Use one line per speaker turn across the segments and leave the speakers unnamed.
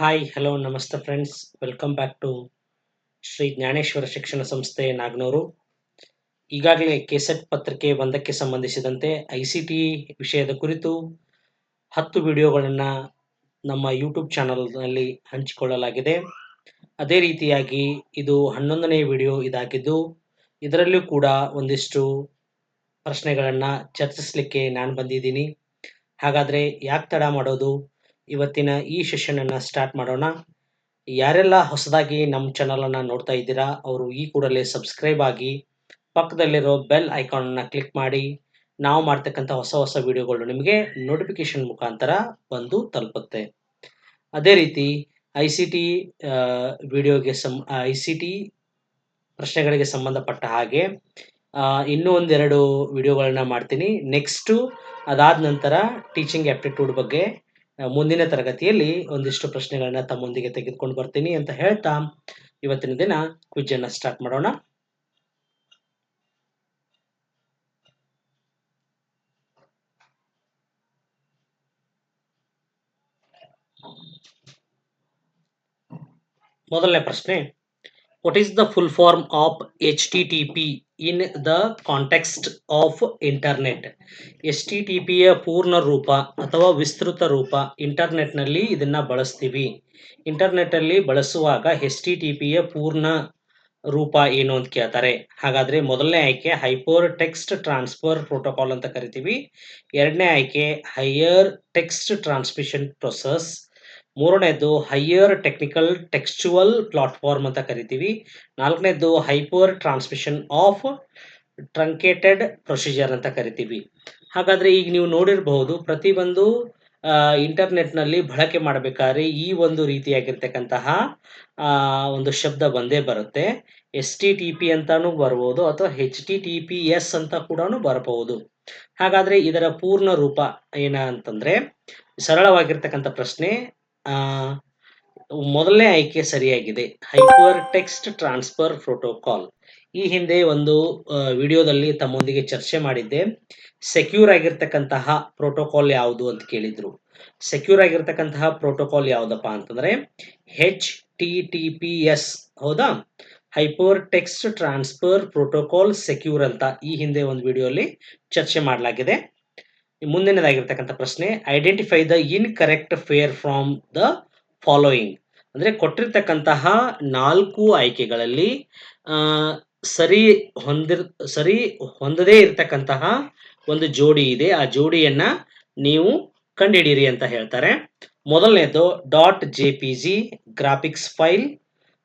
Hi hello ನಮಸ್ತೆ friends, welcome back to Shri Jnaneshwara Shikshana Samsthe Naganur. ಈಗಾಗಲೇ KSET ಪತ್ರಿಕೆ 1ಕ್ಕೆ ಸಂಬಂಧಿಸಿದಂತೆ ICT ವಿಷಯದ ಕುರಿತು 10 ವಿಡಿಯೋಗಳನ್ನು ನಮ್ಮ ಯೂಟ್ಯೂಬ್ ಚಾನಲ್ನಲ್ಲಿ ಹಂಚಿಕೊಳ್ಳಲಾಗಿದೆ. ಅದೇ ರೀತಿಯಾಗಿ ಇದು 11ನೇ ವಿಡಿಯೋ ಇದಾಗಿದ್ದು, ಇದರಲ್ಲೂ ಕೂಡ ಒಂದಿಷ್ಟು ಪ್ರಶ್ನೆಗಳನ್ನು ಚರ್ಚಿಸಲಿಕ್ಕೆ ನಾನು ಬಂದಿದ್ದೀನಿ. ಹಾಗಾದರೆ ಯಾಕೆ ತಡ ಮಾಡೋದು, ಇವತ್ತಿನ ಈ ಸೆಷನನ್ನು ಸ್ಟಾರ್ಟ್ ಮಾಡೋಣ. ಯಾರೆಲ್ಲ ಹೊಸದಾಗಿ ನಮ್ಮ ಚಾನಲನ್ನು ನೋಡ್ತಾ ಇದ್ದೀರಾ ಅವರು ಈ ಕೂಡಲೇ ಸಬ್ಸ್ಕ್ರೈಬ್ ಆಗಿ ಪಕ್ಕದಲ್ಲಿರೋ ಬೆಲ್ ಐಕಾನನ್ನು ಕ್ಲಿಕ್ ಮಾಡಿ. ನಾವು ಮಾಡ್ತಕ್ಕಂಥ ಹೊಸ ಹೊಸ ವಿಡಿಯೋಗಳು ನಿಮಗೆ ನೋಟಿಫಿಕೇಶನ್ ಮುಖಾಂತರ ಬಂದು ತಲುಪುತ್ತೆ. ಅದೇ ರೀತಿ ICT ವಿಡಿಯೋಗೆ ICT ಪ್ರಶ್ನೆಗಳಿಗೆ ಸಂಬಂಧಪಟ್ಟ ಹಾಗೆ ಇನ್ನೂ ಒಂದೆರಡು ವಿಡಿಯೋಗಳನ್ನ ಮಾಡ್ತೀನಿ. ನೆಕ್ಸ್ಟು ಅದಾದ ನಂತರ ಟೀಚಿಂಗ್ ಆಪ್ಟಿಟ್ಯೂಡ್ ಬಗ್ಗೆ ಮುಂದಿನ ತರಗತಿಯಲ್ಲಿ ಒಂದಿಷ್ಟು ಪ್ರಶ್ನೆಗಳನ್ನ ತಮ್ಮೊಂದಿಗೆ ತೆಗೆದುಕೊಂಡು ಬರ್ತೀನಿ ಅಂತ ಹೇಳ್ತಾ ಇವತ್ತಿನ ದಿನ ಕ್ವಿಜ್ ಅನ್ನ ಸ್ಟಾರ್ಟ್ ಮಾಡೋಣ. ಮೊದಲನೇ ಪ್ರಶ್ನೆ, what is the full form of HTTP in the context of internet? HTTPಯ ಪೂರ್ಣ ರೂಪ ಅಥವಾ ವಿಸ್ತೃತ ರೂಪ. ಇಂಟರ್ನೆಟ್ನಲ್ಲಿ ಇದನ್ನ ಬಳಸ್ತೀವಿ. ಇಂಟರ್ನೆಟ್ಟಲ್ಲಿ ಬಳಸುವಾಗ HTTPಯ ಪೂರ್ಣ ರೂಪ ಏನು ಅಂತ ಕೇಳ್ತಾರೆ. ಹಾಗಾದ್ರೆ ಮೊದಲನೇ ಆಯ್ಕೆ ಹೈಪರ್ ಟೆಕ್ಸ್ಟ್ ಟ್ರಾನ್ಸ್ಫರ್ ಪ್ರೋಟೋಕಾಲ್ ಅಂತ ಕರಿತೀವಿ. ಎರಡನೇ ಆಯ್ಕೆ ಹೈಯರ್ ಟೆಕ್ಸ್ಟ್ ಟ್ರಾನ್ಸ್ಮಿಷನ್ ಪ್ರೊಸೆಸ್. ಮೂರನೇದು ಹೈಯರ್ ಟೆಕ್ನಿಕಲ್ ಟೆಕ್ಸ್ಚುವಲ್ ಪ್ಲಾಟ್ಫಾರ್ಮ್ ಅಂತ ಕರಿತೀವಿ. ನಾಲ್ಕನೇದು ಹೈಪರ್ ಟ್ರಾನ್ಸ್ಮಿಷನ್ ಆಫ್ ಟ್ರಂಕೇಟೆಡ್ ಪ್ರೊಸೀಜರ್ ಅಂತ ಕರಿತೀವಿ. ಹಾಗಾದ್ರೆ ಈಗ ನೀವು ನೋಡಿರಬಹುದು, ಪ್ರತಿಯೊಂದು ಇಂಟರ್ನೆಟ್ನಲ್ಲಿ ಬಳಕೆ ಮಾಡಬೇಕಾದ್ರೆ ಈ ಒಂದು ರೀತಿಯಾಗಿರ್ತಕ್ಕಂತಹ ಒಂದು ಶಬ್ದ ಬಂದೇ ಬರುತ್ತೆ. STTP ಅಂತಾನು ಬರ್ಬೋದು ಅಥವಾ HTTPS ಅಂತ ಕೂಡ ಬರಬಹುದು. ಹಾಗಾದ್ರೆ ಇದರ ಪೂರ್ಣ ರೂಪ ಏನ ಅಂತಂದ್ರೆ, ಸರಳವಾಗಿರ್ತಕ್ಕಂಥ ಪ್ರಶ್ನೆ, ಮೊದಲನೇ ಆಯ್ಕೆ ಸರಿಯಾಗಿದೆ, ಹೈಪರ್ ಟೆಕ್ಸ್ಟ್ ಟ್ರಾನ್ಸ್ಫರ್ ಪ್ರೋಟೋಕಾಲ್. ಈ ಹಿಂದೆ ಒಂದು ವಿಡಿಯೋದಲ್ಲಿ ತಮ್ಮೊಂದಿಗೆ ಚರ್ಚೆ ಮಾಡಿದ್ದೆ. ಸೆಕ್ಯೂರ್ ಆಗಿರ್ತಕ್ಕಂತಹ ಪ್ರೋಟೋಕಾಲ್ ಯಾವುದು ಅಂತ ಕೇಳಿದ್ರು. ಸೆಕ್ಯೂರ್ ಆಗಿರ್ತಕ್ಕಂತಹ ಪ್ರೋಟೋಕಾಲ್ ಯಾವುದಪ್ಪ ಅಂತಂದ್ರೆ HTTPS. ಹೌದಾ? Hyper text transfer protocol secure ಅಂತ ಈ ಹಿಂದೆ ಒಂದು ವಿಡಿಯೋಲಿ ಚರ್ಚೆ ಮಾಡಲಾಗಿದೆ. ಮುಂದಿನದಾಗಿರ್ತಕ್ಕಂಥ ಪ್ರಶ್ನೆ, identify the incorrect pair from the following. ಅಂದ್ರೆ ಕೊಟ್ಟಿರ್ತಕ್ಕಂತಹ 4 ಆಯ್ಕೆಗಳಲ್ಲಿ ಸರಿ ಹೊಂದದೇ ಇರತಕ್ಕಂತಹ ಒಂದು ಜೋಡಿ ಇದೆ. ಆ ಜೋಡಿಯನ್ನ ನೀವು ಕಂಡುಹಿಡಿಯಿರಿ ಅಂತ ಹೇಳ್ತಾರೆ. ಮೊದಲನೇದು .jpg ಗ್ರಾಫಿಕ್ಸ್ ಫೈಲ್.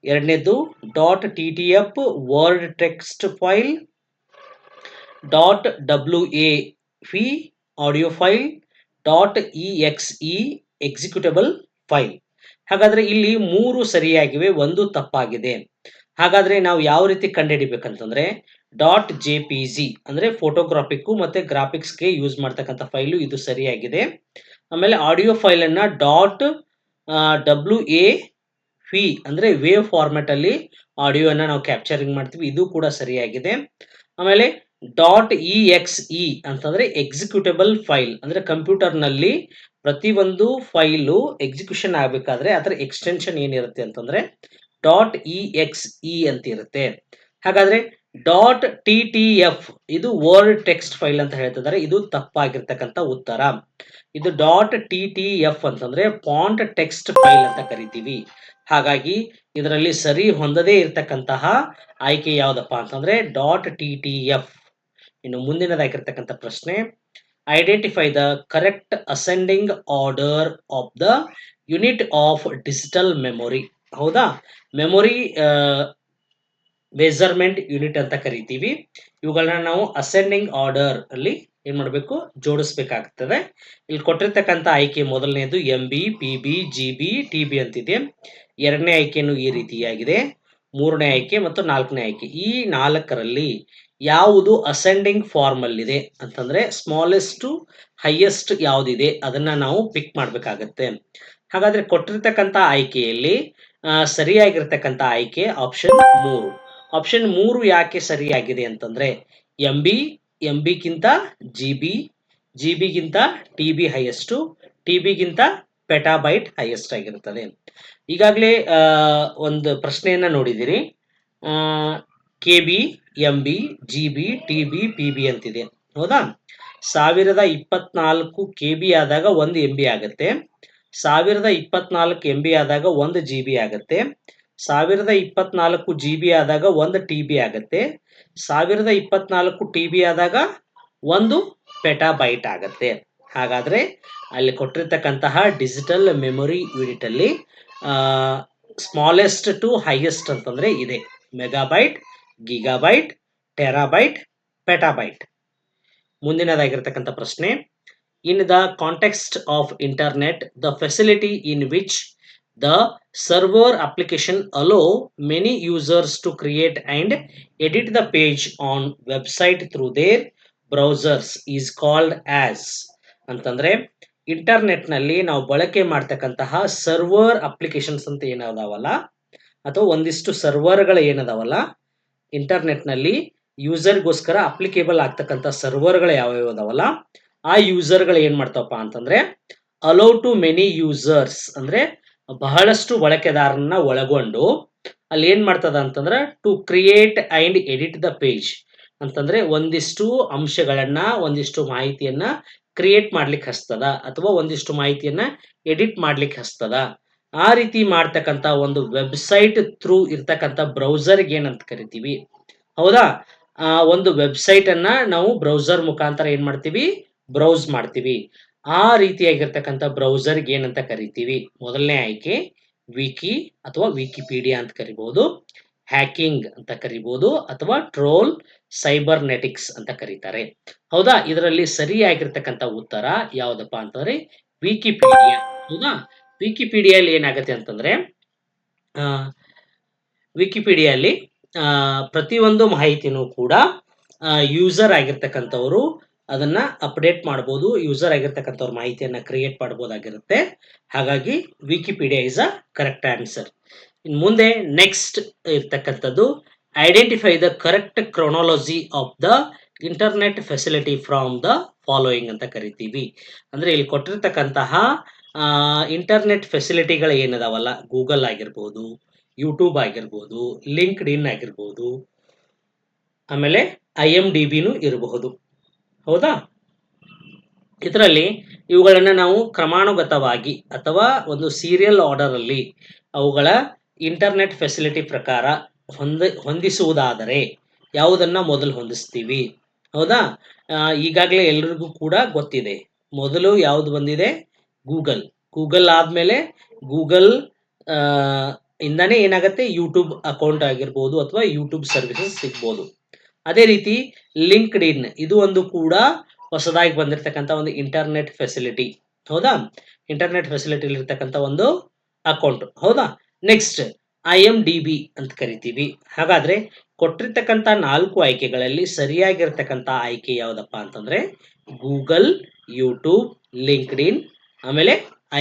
ಎರಡನೇದು .ttf word text file. .wav audio file. .exe executable file. ಹಾಗಾದ್ರೆ ಇಲ್ಲಿ 3 ಸರಿಯಾಗಿವೆ, ಒಂದು ತಪ್ಪಾಗಿದೆ. ಹಾಗಾದ್ರೆ ನಾವು ಯಾವ ರೀತಿ ಕಂಡುಹಿಡಿಬೇಕಂತಂದ್ರೆ .jpg ಅಂದ್ರೆ ಫೋಟೋಗ್ರಾಫಿಕ್ ಮತ್ತೆ ಗ್ರಾಫಿಕ್ಸ್ಗೆ ಯೂಸ್ ಮಾಡ್ತಕ್ಕಂಥ ಫೈಲು, ಇದು ಸರಿಯಾಗಿದೆ. ಆಮೇಲೆ ಆಡಿಯೋ ಫೈಲ್ ಅನ್ನ .wav ಅಂದ್ರೆ ವೇವ್ ಫಾರ್ಮ್ಯಾಟ್ ಅಲ್ಲಿ ಆಡಿಯೋನ ನಾವು ಕ್ಯಾಪ್ಚರಿಂಗ್ ಮಾಡ್ತೀವಿ, ಇದು ಕೂಡ ಸರಿಯಾಗಿದೆ. ಆಮೇಲೆ .exe ಅಂತಂದ್ರೆ ಎಕ್ಸಿಕ್ಯೂಟಬಲ್ ಫೈಲ್ ಅಂದ್ರೆ ಕಂಪ್ಯೂಟರ್ ನಲ್ಲಿ ಪ್ರತಿಯೊಂದು ಫೈಲು ಎಕ್ಸಿಕ್ಯೂಷನ್ ಆಗಬೇಕಾದ್ರೆ ಅದರ ಎಕ್ಸ್ಟೆನ್ಷನ್ ಏನಿರುತ್ತೆ ಅಂತಂದ್ರೆ .exe ಅಂತ ಇರುತ್ತೆ. ಹಾಗಾದ್ರೆ .ttf ಇದು ವರ್ಡ್ ಟೆಕ್ಸ್ಟ್ ಫೈಲ್ ಅಂತ ಹೇಳ್ತಿದ್ದಾರೆ, ಇದು ತಪ್ಪಾಗಿರ್ತಕ್ಕಂಥ ಉತ್ತರ. ಇದು .ttf ಅಂತಂದ್ರೆ ಫಾಂಟ್ ಟೆಕ್ಸ್ಟ್ ಫೈಲ್ ಅಂತ ಕರಿತೀವಿ. ಹಾಗಾಗಿ ಇದರಲ್ಲಿ ಸರಿ ಹೊಂದದೇ ಇರತಕ್ಕಂತಹ ಆಯ್ಕೆ ಯಾವುದಪ್ಪ ಅಂತಂದ್ರೆ .ttf. ಇನ್ನು ಮುಂದಿನದಾಗಿರ್ತಕ್ಕಂಥ ಪ್ರಶ್ನೆ, identify the correct ascending order of the unit of digital memory. ಹೌದಾ? ಮೆಮೊರಿ ಮೆಜರ್ಮೆಂಟ್ ಯೂನಿಟ್ ಅಂತ ಕರಿತೀವಿ. ಇವುಗಳನ್ನ ನಾವು ಅಸೆಂಡಿಂಗ್ ಆರ್ಡರ್ ಅಲ್ಲಿ ಏನ್ ಮಾಡಬೇಕು, ಜೋಡಿಸಬೇಕಾಗ್ತದೆ. ಇಲ್ಲಿ ಕೊಟ್ಟಿರ್ತಕ್ಕಂಥ ಆಯ್ಕೆ ಮೊದಲನೇದು MB, PB, GB, TB ಅಂತಿದೆ. ಎರಡನೇ ಆಯ್ಕೆನು ಈ ರೀತಿಯಾಗಿದೆ. ಮೂರನೇ ಆಯ್ಕೆ ಮತ್ತು ನಾಲ್ಕನೇ ಆಯ್ಕೆ, ಈ 4ರಲ್ಲಿ ಯಾವುದು ಅಸೆಂಡಿಂಗ್ ಫಾರ್ಮ್ ಅಲ್ಲಿದೆ ಅಂತಂದ್ರೆ ಸ್ಮಾಲೆಸ್ಟ್ ಟು ಹೈಯೆಸ್ಟ್ ಯಾವುದಿದೆ ಅದನ್ನ ನಾವು ಪಿಕ್ ಮಾಡಬೇಕಾಗತ್ತೆ. ಹಾಗಾದ್ರೆ ಕೊಟ್ಟಿರ್ತಕ್ಕಂಥ ಆಯ್ಕೆಯಲ್ಲಿ ಸರಿಯಾಗಿರ್ತಕ್ಕಂಥ ಆಯ್ಕೆ ಆಪ್ಷನ್ 3. ಆಪ್ಷನ್ 3 ಯಾಕೆ ಸರಿಯಾಗಿದೆ ಅಂತಂದ್ರೆ MB ಗಿಂತ GB, GB ಗಿಂತ TB ಹೈಯೆಸ್ಟ್, TB ಗಿಂತ ಪೆಟಾಬೈಟ್ ಹೈಯೆಸ್ಟ್ ಆಗಿರುತ್ತದೆ. ಈಗಾಗಲೇ ಒಂದು ಪ್ರಶ್ನೆಯನ್ನ ನೋಡಿದಿರಿ. KB, MB, GB, TB, PB ಅಂತಿದೆ. ಹೌದಾ? 1024 ಕೆಬಿ ಆದಾಗ 1 ಎಂಬಿ ಆಗುತ್ತೆ. 1024 ಎಂಬಿ ಆದಾಗ 1 ಜಿಬಿ ಆಗುತ್ತೆ. 1024 ಜಿಬಿ ಆದಾಗ 1 ಟಿಬಿ ಆಗುತ್ತೆ. 1024 ಟಿಬಿ ಆದಾಗ 1 ಪೆಟಾಬೈಟ್ ಆಗುತ್ತೆ. ಹಾಗಾದ್ರೆ ಅಲ್ಲಿ ಕೊಟ್ಟಿರ್ತಕ್ಕಂತಹ ಡಿಜಿಟಲ್ ಮೆಮೊರಿ ಯೂನಿಟ್ ಅಲ್ಲಿ ಸ್ಮಾಲೆಸ್ಟ್ ಟು ಹೈಯೆಸ್ಟ್ ಅಂತಂದ್ರೆ ಇದೆ: ಮೆಗಾಬೈಟ್, ಗಿಗಾಬೈಟ್, ಟೆರಾಬೈಟ್, ಪೆಟಾಬೈಟ್. ಮುಂದಿನದಾಗಿರ್ತಕ್ಕಂಥ ಪ್ರಶ್ನೆ: in the context of internet, the facility in which the server application allow many users to create and edit the page on website through their browsers is called as. ಅಂತಂದ್ರೆ internet ನಲ್ಲಿ ನಾವು ಬಳಕೆ ಮಾಡ್ತಕ್ಕಂತಹ server applications ಅಂತ ಏನದಾವಲ್ಲ, ಅಥವಾ ಒಂದಿಷ್ಟು ಸರ್ವರ್ಗಳು ಏನದಾವಲ್ಲ internet ನಲ್ಲಿ ಯೂಸರ್ಗೋಸ್ಕರ applicable ಆಗ್ತಕ್ಕಂಥ ಸರ್ವರ್ಗಳು ಯಾವ್ಯಾವ ಅದಾವಲ್ಲ, ಆ ಯೂಸರ್ಗಳು ಏನ್ ಮಾಡ್ತಾವಪ್ಪ ಅಂತಂದ್ರೆ ಅಲೋ ಟು ಮೆನಿ ಯೂಸರ್ಸ್ ಅಂದ್ರೆ ಬಹಳಷ್ಟು ಬಳಕೆದಾರರನ್ನ ಒಳಗೊಂಡು ಅಲ್ಲಿ ಏನ್ ಮಾಡ್ತದ ಅಂತಂದ್ರೆ to create and edit the page ಅಂತಂದ್ರೆ ಒಂದಿಷ್ಟು ಅಂಶಗಳನ್ನ, ಒಂದಿಷ್ಟು ಮಾಹಿತಿಯನ್ನ ಕ್ರಿಯೇಟ್ ಮಾಡ್ಲಿಕ್ಕೆ ಹಸ್ತದ, ಅಥವಾ ಒಂದಿಷ್ಟು ಮಾಹಿತಿಯನ್ನ ಎಡಿಟ್ ಮಾಡ್ಲಿಕ್ಕೆ ಹಸ್ತದ. ಆ ರೀತಿ ಮಾಡ್ತಕ್ಕಂಥ ಒಂದು ವೆಬ್ಸೈಟ್ ಥ್ರೂ ಇರ್ತಕ್ಕಂಥ ಬ್ರೌಸರ್ಗೆ ಏನಂತ ಕರಿತೀವಿ? ಹೌದಾ? ಒಂದು ವೆಬ್ಸೈಟ್ ಅನ್ನ ನಾವು ಬ್ರೌಸರ್ ಮುಖಾಂತರ ಏನ್ ಮಾಡ್ತೀವಿ? ಬ್ರೌಸ್ ಮಾಡ್ತೀವಿ. ಆ ರೀತಿಯಾಗಿರ್ತಕ್ಕಂಥ ಬ್ರೌಸರ್ಗೆ ಏನಂತ ಕರಿತೀವಿ? ಮೊದಲನೇ ಆಯ್ಕೆ ವಿಕಿ ಅಥವಾ ವಿಕಿಪೀಡಿಯಾ ಅಂತ ಕರಿಬಹುದು, ಹ್ಯಾಕಿಂಗ್ ಅಂತ ಕರಿಬಹುದು, ಅಥವಾ ಟ್ರೋಲ್ ಸೈಬರ್ನೆಟಿಕ್ಸ್ ಅಂತ ಕರೀತಾರೆ. ಹೌದಾ? ಇದರಲ್ಲಿ ಸರಿಯಾಗಿರ್ತಕ್ಕಂಥ ಉತ್ತರ ಯಾವ್ದಪ್ಪ ಅಂತಂದ್ರೆ ವಿಕಿಪೀಡಿಯಾ. ಹೌದಾ? ವಿಕಿಪೀಡಿಯಲ್ಲಿ ಏನಾಗುತ್ತೆ ಅಂತಂದ್ರೆ ವಿಕಿಪೀಡಿಯಲ್ಲಿ ಪ್ರತಿಯೊಂದು ಮಾಹಿತಿನೂ ಕೂಡ ಯೂಸರ್ ಆಗಿರ್ತಕ್ಕಂಥವ್ರು ಅದನ್ನ ಅಪ್ಡೇಟ್ ಮಾಡಬಹುದು, ಯೂಸರ್ ಆಗಿರ್ತಕ್ಕಂಥವ್ರ ಮಾಹಿತಿಯನ್ನ ಕ್ರಿಯೇಟ್ ಮಾಡಬಹುದಾಗಿರುತ್ತೆ. ಹಾಗಾಗಿ Wikipedia is a correct answer. ಇನ್ನು ಮುಂದೆ ನೆಕ್ಸ್ಟ್ ಇರ್ತಕ್ಕಂಥದ್ದು identify the correct chronology of the internet facility from the following ಅಂತ ಕರಿತೀವಿ. ಅಂದ್ರೆ ಇಲ್ಲಿ ಕೊಟ್ಟಿರ್ತಕ್ಕಂತಹ ಇಂಟರ್ನೆಟ್ ಫೆಸಿಲಿಟಿಗಳು ಏನದಾವಲ್ಲ, ಗೂಗಲ್ ಆಗಿರ್ಬೋದು, ಯೂಟ್ಯೂಬ್ ಆಗಿರ್ಬೋದು, ಲಿಂಕ್ಡ್ ಇನ್ ಆಗಿರ್ಬೋದು, ಆಮೇಲೆ IMDBನೂ ಇರಬಹುದು. ಹೌದಾ? ಇದರಲ್ಲಿ ಇವುಗಳನ್ನ ನಾವು ಕ್ರಮಾನುಗತವಾಗಿ ಅಥವಾ ಒಂದು ಸೀರಿಯಲ್ ಆರ್ಡರ್ ಅಲ್ಲಿ ಅವುಗಳ ಇಂಟರ್ನೆಟ್ ಫೆಸಿಲಿಟಿ ಪ್ರಕಾರ ಹೊಂದಿಸುವುದಾದರೆ ಯಾವುದನ್ನ ಮೊದಲು ಹೊಂದಿಸ್ತೀವಿ? ಹೌದಾ? ಈಗಾಗಲೇ ಎಲ್ರಿಗೂ ಕೂಡ ಗೊತ್ತಿದೆ. ಮೊದಲು ಯಾವುದು ಬಂದಿದೆ? ಗೂಗಲ್. ಗೂಗಲ್ ಆದ್ಮೇಲೆ ಗೂಗಲ್ ಇಂದಾನೆ ಏನಾಗುತ್ತೆ, ಯೂಟ್ಯೂಬ್ ಅಕೌಂಟ್ ಆಗಿರ್ಬೋದು ಅಥವಾ ಯೂಟ್ಯೂಬ್ ಸರ್ವಿಸಸ್ ಸಿಗ್ಬೋದು. ಅದೇ ರೀತಿ ಲಿಂಕ್ಡ್ ಇನ್, ಇದು ಒಂದು ಕೂಡ ಹೊಸದಾಗಿ ಬಂದಿರತಕ್ಕಂಥ ಒಂದು ಇಂಟರ್ನೆಟ್ ಫೆಸಿಲಿಟಿ. ಹೌದಾ? ಇಂಟರ್ನೆಟ್ ಫೆಸಿಲಿಟಿ ಇರ್ತಕ್ಕಂಥ ಒಂದು ಅಕೌಂಟ್. ಹೌದಾ? ನೆಕ್ಸ್ಟ್ IMDB ಅಂತ ಕರಿತೀವಿ. ಹಾಗಾದ್ರೆ ಕೊಟ್ಟಿರ್ತಕ್ಕಂಥ 4 ಆಯ್ಕೆಗಳಲ್ಲಿ ಸರಿಯಾಗಿರ್ತಕ್ಕಂಥ ಆಯ್ಕೆ ಯಾವ್ದಪ್ಪ ಅಂತಂದ್ರೆ ಗೂಗಲ್, ಯೂಟ್ಯೂಬ್, ಲಿಂಕ್ಡ್ ಇನ್, ಆಮೇಲೆ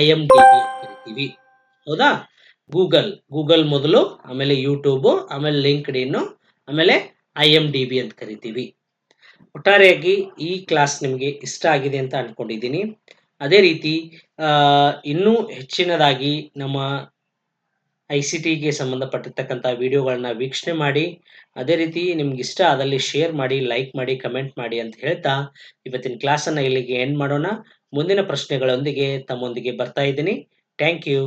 IMDB ಅಂತ ಕರಿತೀವಿ. ಹೌದಾ? ಗೂಗಲ್ ಮೊದಲು, ಆಮೇಲೆ ಯೂಟ್ಯೂಬ್, ಆಮೇಲೆ ಲಿಂಕ್ಡ್ ಇನ್, ಆಮೇಲೆ IMDB ಅಂತ ಕರಿತೀವಿ. ಒಟ್ಟಾರೆಯಾಗಿ ಈ ಕ್ಲಾಸ್ ನಿಮಗೆ ಇಷ್ಟ ಆಗಿದೆ ಅಂತ ಅನ್ಕೊಂಡಿದ್ದೀನಿ. ಅದೇ ರೀತಿ ಇನ್ನೂ ಹೆಚ್ಚಿನದಾಗಿ ನಮ್ಮ ICTಗೆ ಸಂಬಂಧಪಟ್ಟಿರ್ತಕ್ಕಂಥ ವಿಡಿಯೋಗಳನ್ನ ವೀಕ್ಷಣೆ ಮಾಡಿ. ಅದೇ ರೀತಿ ನಿಮ್ಗೆ ಇಷ್ಟ ಆದಲ್ಲಿ ಶೇರ್ ಮಾಡಿ, ಲೈಕ್ ಮಾಡಿ, ಕಮೆಂಟ್ ಮಾಡಿ ಅಂತ ಹೇಳ್ತಾ ಇವತ್ತಿನ ಕ್ಲಾಸನ್ನು ಇಲ್ಲಿಗೆ ಎಂಡ್ ಮಾಡೋಣ. ಮುಂದಿನ ಪ್ರಶ್ನೆಗಳೊಂದಿಗೆ ತಮ್ಮೊಂದಿಗೆ ಬರ್ತಾ ಇದ್ದೀನಿ. Thank you.